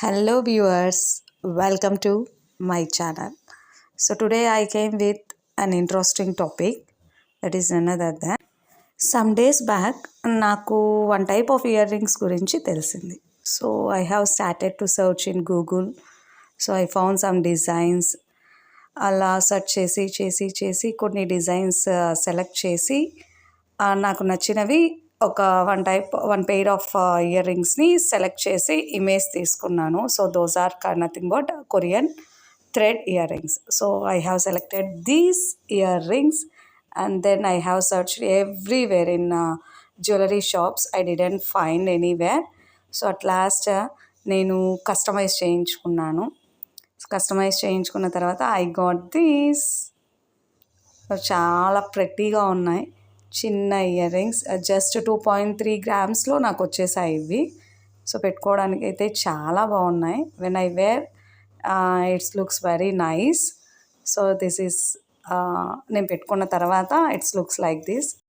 Hello viewers, welcome to my channel. So today I came with an interesting topic, that is none other than some days back నాకు one type of earrings గురించి తెలిసింది. So I have started to search in Google. So I found some designs. అలా search చేసి కొన్ని designs select చేసి నాకు నచ్చినవి ఒక వన్ పెయిర్ ఆఫ్ ఇయర్ రింగ్స్ని సెలెక్ట్ చేసి ఇమేజ్ తీసుకున్నాను. So those are nothing but Korean thread earrings. So I have selected these earrings and then I have searched everywhere in jewellery shops. I didn't find anywhere. So at last నేను customise చేయించుకున్న తర్వాత I got these. చాలా ప్రెట్టీగా ఉన్నాయి చిన్న ear rings. Just 2.3 గ్రామ్స్లో నాకు వచ్చేసాయి ఇవి. So పెట్టుకోవడానికి అయితే చాలా బాగున్నాయి. When I where it's looks very nice. So this is నేను పెట్టుకున్న తర్వాత ఇట్స్ లుక్స్ లైక్ దిస్.